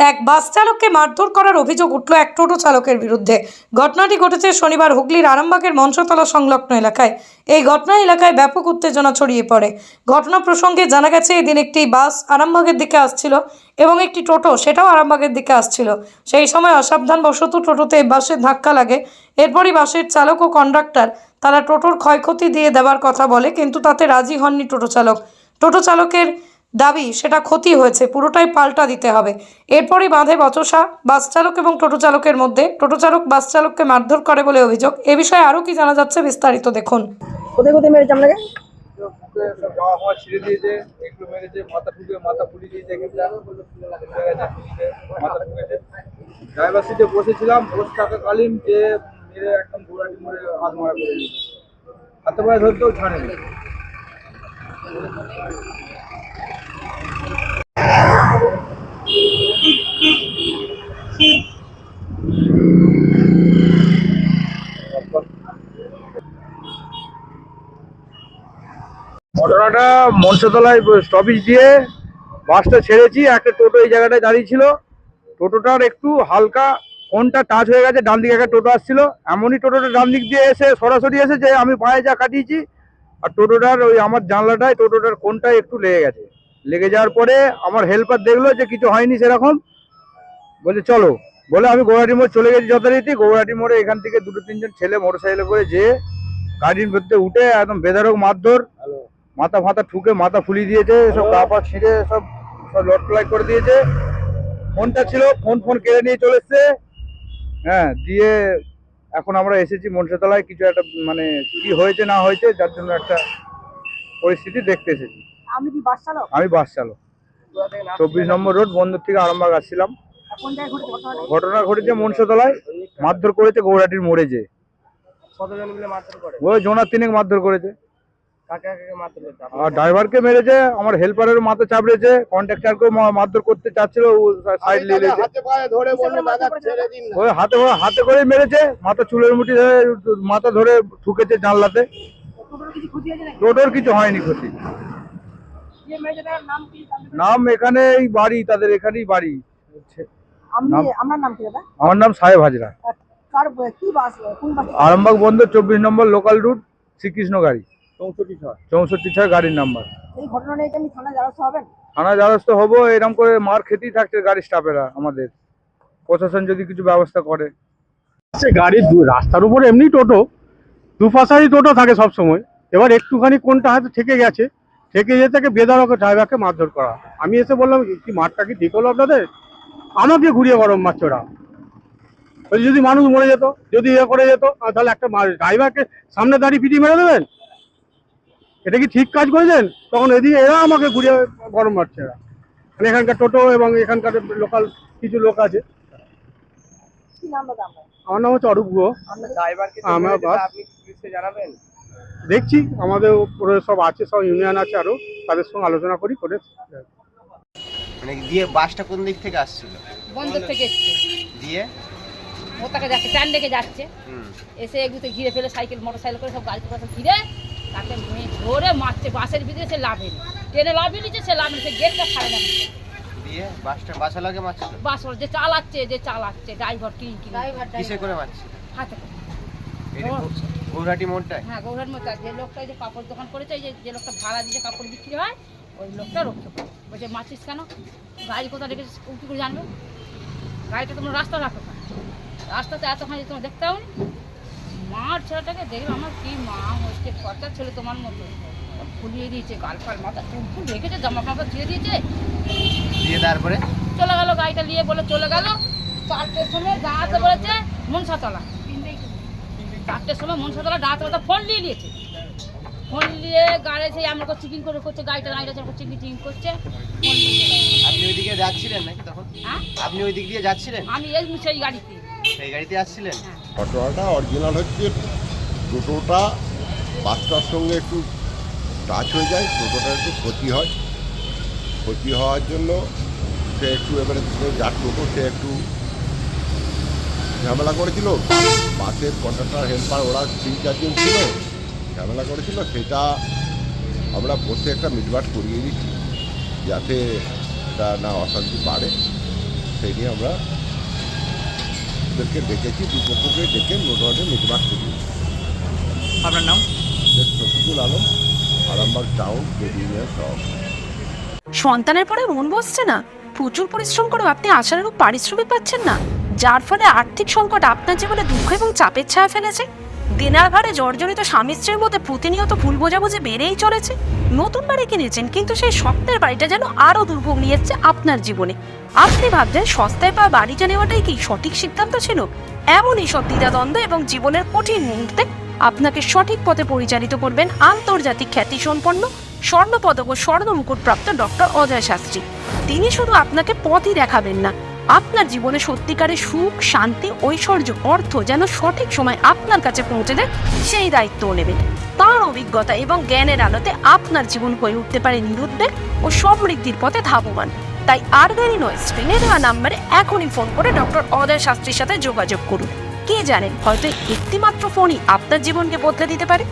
এক বাস চালককে মারধর করার অভিযোগ উঠল এক টোটো চালকের বিরুদ্ধে। ঘটনাটি ঘটেছে শনিবার হুগলির আরামবাগের মঞ্চতলা সংলগ্ন এলাকায়। এই ঘটনা এলাকায় ব্যাপক উত্তেজনা ছড়িয়ে পড়ে। ঘটনা প্রসঙ্গে জানা গেছে, এদিন একটি বাস আরামবাগের দিকে আসছিল এবং একটি টোটো সেটাও আরামবাগের দিকে আসছিল। সেই সময় অসাবধানবশত টোটোতে বাসের ধাক্কা লাগে। এরপরই বাসের চালক ও কন্ডাক্টর তারা টোটোর ক্ষয়ক্ষতি দিয়ে দেওয়ার কথা বলে, কিন্তু তাতে রাজি হননি টোটো চালক। টোটো চালকের দাবি সেটা ক্ষতি হয়েছে, পুরোটাই পাল্টা দিতে হবে। এরপরই বাঁধে বচসা বাস চালক এবং টোটো চালকের মধ্যে। টোটো চালক বাস চালককে মারধর করে বলে অভিযোগ। এ বিষয়ে আরও কি জানা যাচ্ছে বিস্তারিত দেখুন। কোথায় কোথায় মেরেছে আপনাকে? বুকে সব জামা ফামা ছিঁড়ে দিয়েছে, একটু মেরেছে, মাথা ঠুকে মাথা ফুলি দিয়েছে, মাথা ঠুকেছে। ড্রাইভার সিটে বসেছিলাম, বসে থাকাকালীন যে মেরে একদম ঘোড়াটি মরে হাত মারা করে দিয়েছে। হাতে পায়ে ধরতেও ছাড়েনি। ঘটনাটা মঞ্চতলায় স্টপেজ দিয়ে বাসটা ছেড়েছি, একটা টোটো এই জায়গাটায় দাঁড়িয়ে ছিল। টোটোটার একটু হালকা কোনটা টাচ হয়ে গেছে, ডান দিকে একটা টোটো আসছিল, এমনই টোটোটা ডান দিক দিয়ে এসে সরাসরি এসেছে, আমি পায়ে যা কাটিয়েছি আর টোটোটার ওই আমার জানলাটায় টোটোটার কোনটায় একটু লেগে গেছে। লেগে যাওয়ার পরে আমার হেল্পার দেখলো যে কিছু হয়নি সেরকম, বলছে চলো বলে আমি গৌরাটি মোড় চলে গেছি যথারীতি। গৌরাটি মোড়ে এখান থেকে দুটো তিনজন ছেলে মোটরসাইকেলে করে যেয়ে গাড়ির মধ্যে উঠে একদম বেধড়ক মারধর, মাথা ফাতা ঠুকে মাথা ফুলি দিয়েছে, সব গা পা ছিঁড়ে সব সব লটলাই করে দিয়েছে। ফোনটা ছিল, ফোন কেড়ে নিয়ে চলে এসছে। হ্যাঁ, দিয়ে এখন আমরা এসেছি মনসাতলায়, কিছু একটা মানে কি হয়েছে না হয়েছে যার জন্য একটা পরিস্থিতি দেখতে এসেছি। আপনি কি বাস চালক? আমি বাস চালক, 24 নম্বর রোড বন্দর থেকে আরামবাগ আসছিলাম। কোন জায়গায় ঘটেছে ঘটনাটা? ঘটনা ঘটেছে মনসাতলায়, মারধর করেছে গৌরাটির মোড়ে যে। কতজন মিলে মারধর করে? ওই জোনা তিনেক মারধর করেছে। কাকে কাকে মারধর করেছে? আর ড্রাইভারকে মেরেছে, আমার হেল্পারের মাথা চাপড়েছে, কন্ট্রাক্টরকেও মারধর করতে চাচ্ছিল, সাইড নিয়ে নিয়েছে। ওই হাতে করে মেরেছে, মাথা চুলের মুঠি ধরে মাথা ধরে ঠুকেছে জানলাতে। টোটোর কিছু ক্ষতি হয়েছে নাকি? টোটোর কিছু হয়নি ক্ষতি। যে মেরেছে তার নাম কি? নাম এখানে এই বাড়ি, তাদের এখানেই বাড়ি। আপনার নাম কি দাদা? আমার নাম সাহেব হাজরা। কার কি বাস, কোন বাস? আরামবাগ বন্দর 24 নম্বর লোকাল রুট, শ্রীকৃষ্ণ গাড়ি 64 গাড়ির নাম্বার। এই ঘটনা নিয়ে কি আপনি থানায় দ্বারস্থ হবেন? থানায় দ্বারস্থ হবো, এরকম করে মার খেতেই থাকছে গাড়ির স্টাফেরা। আমাদের প্রশাসন যদি কিছু ব্যবস্থা করে। গাড়ি রাস্তার উপরে এমনি টোটো দুপাশারই টোটো থাকে সব সময়। এবার একটুখানি কোনটা হাতে ঠেকে গেছে, ঠেকে যেয়ে তাকে বেধড়ক ড্রাইভারকে মারধর করা। আমি এসে বললাম কি মারটা কি ঠিক হলো আপনাদের? আমাকে ঘুরিয়ে গরম মারছে ওরা। যদি মানুষ মরে যেত, যদি ইয়ে করে যেত, তাহলে একটা ড্রাইভারকে সামনে দাঁড়িয়ে পিটিয়ে মেরে দেবেন? এটা কি ঠিক কাজ করেছেন? তখন এদিকে এরা আমাকে ঘুরিয়ে গরম মারছে এরা। মানে এখানকার টোটো এবং এখানকার লোকাল কিছু লোক আছে। কি নাম দাদা আপনার? আমার নাম হচ্ছে অরূপ গুহ। আমার বাস জানাবেন? দেখছি, আমাদের উপরে সব আছে, সব ইউনিয়ন আছে, আরো তাদের সঙ্গে আলোচনা করে মানে দিয়ে বাসটা কোন দিক থেকে আসছিল? বন্দর থেকে এসছে, দিয়ে ওটাকে যাচ্ছে, টান ডেকে যাচ্ছে, এসে এগুলোতে ঘিরে ফেলে সাইকেল মোটরসাইকেল করে সব গাড়ি টোটো ঘিরে তাকে ধরে মারছে। বাসের ভিতরে সে লাভে ট্রেনে লাভে নিচ্ছে, সে লাভ নিচ্ছে, গেটটা ছাড়ে না। দিয়ে বাসটা বাসা লাগে মারছিল? বাস যে চালাচ্ছে ড্রাইভার কিসে করে মারছিল? হাতে করে। গৌরাটি মোড়টায়? হ্যাঁ, গৌরহাট মোড়। যে লোকটা যে কাপড় দোকান করেছে, যে লোকটা ভাড়া দিতে কাপড় বিক্রি হয়, ওই লোকটা রক্ষা করে বলছে মারছিস কেন? গাড়ি কোথায় রেখেছিস কী করে জানবে? গাড়িটা তোমরা রাস্তা রাখো কেন? রাস্তাতে এতখানি তোমরা দেখতে হবে। মার ছেলেটাকে দেখলাম, আমার কি মা হচ্ছে, কর্তা ছেলে তোমার মতো ফুলিয়ে দিয়েছে, গাল ফাল মাথা চুল রেখেছে, জামা কাপড় ছিঁড়ে দিয়েছে। দিয়ে তারপরে চলে গেল, গাড়িটা নিয়ে বলে চলে গেল। 4টের সময় দাঁড়াতে বলেছে মনসাতলা। 4টের সময় মনসাতলা দাঁড়াতে বলতে ফোন নিয়ে নিয়েছে। ফোন নিয়ে গাড়ি সেই আমাকে চেকিং করছে, গাড়িটা চেকিং করছে। আপনি ওইদিকে যাচ্ছিলেন নাকি তখন? হ্যাঁ, আপনি ওই দিক দিয়ে যাচ্ছিলেন? আমি এই সেই গাড়িতে সেই গাড়িতে আসছিলেন? ঘটনাটা অরিজিনাল হচ্ছে টোটোটা বাসটার সঙ্গে একটু টাচ হয়ে যায়, টোটোটা একটু ক্ষতি হয়। ক্ষতি হওয়ার জন্য সে একটু এবারে যার টোটো সে একটু ঝামেলা করেছিল। বাসের কন্ডাক্টর হেল্পার ওরা 3-4 জন ছিল, ঝামেলা করেছিল। সেটা আমরা বসে একটা মিটমাট করিয়ে দিচ্ছি যাতে এটা না অশান্তি বাড়ে। সেই নিয়ে আমরা ওদেরকে ডেকেছি, দুপক্ষকে ডেকে মোটামুটি মিটমাট করি। আপনার নাম? শেখ শফিকুল আলম, আরামবাগ টাউন ইউনিয়ন সভাপতি। সন্তানের পরে মন বসছে না, প্রচুর পরিশ্রম করেও আপনি আশানুরূপ পারিশ্রমিক পাচ্ছেন না, যার ফলে আর্থিক সংকট আপনার জীবনে দুঃখ এবং চাপের ছায়া ফেলেছে। দিনার ভারে জর্জরিত স্বামী স্ত্রীর মধ্যে প্রতিনিয়ত ভুল বোঝাবুঝি বেড়েই চলেছে। নতুন বাড়ি কিনেছেন, কিন্তু সেই স্বপ্নের বাড়িটা যেন আরও দুর্ভোগ নিয়ে এসছে আপনার জীবনে। আপনি ভাবছেন সস্তায় পাওয়া বাড়িটা নেওয়াটাই কি সঠিক সিদ্ধান্ত ছিল? এমনই সব দ্বিধাদ্বন্দ্ব এবং জীবনের কঠিন মুহূর্তে আপনাকে সঠিক পথে পরিচালিত করবেন আন্তর্জাতিক খ্যাতিসম্পন্ন স্বর্ণপদক ও স্বর্ণ মুকুটপ্রাপ্ত ডক্টর অজয় শাস্ত্রী। তিনি শুধু আপনাকে পথই দেখাবেন না, আপনার জীবনে সত্যিকারের সুখ, শান্তি, ঐশ্বর্য, অর্থ যেন সঠিক সময় আপনার কাছে পৌঁছে দেয় সেই দায়িত্বও নেবেন। তাঁর অভিজ্ঞতা এবং জ্ঞানের আলোতে আপনার জীবন হয়ে উঠতে পারে নিরুদ্বেগ ও সমৃদ্ধির পথে ধাবমান। তাই আর দেরি নয়, স্ক্রিনে দেওয়া নাম্বারে এখনই ফোন করে ডক্টর অজয় শাস্ত্রীর সাথে যোগাযোগ করুন। কে জানেন, হয়তো একটিমাত্র ফোনই আপনার জীবনকে বদলে দিতে পারে।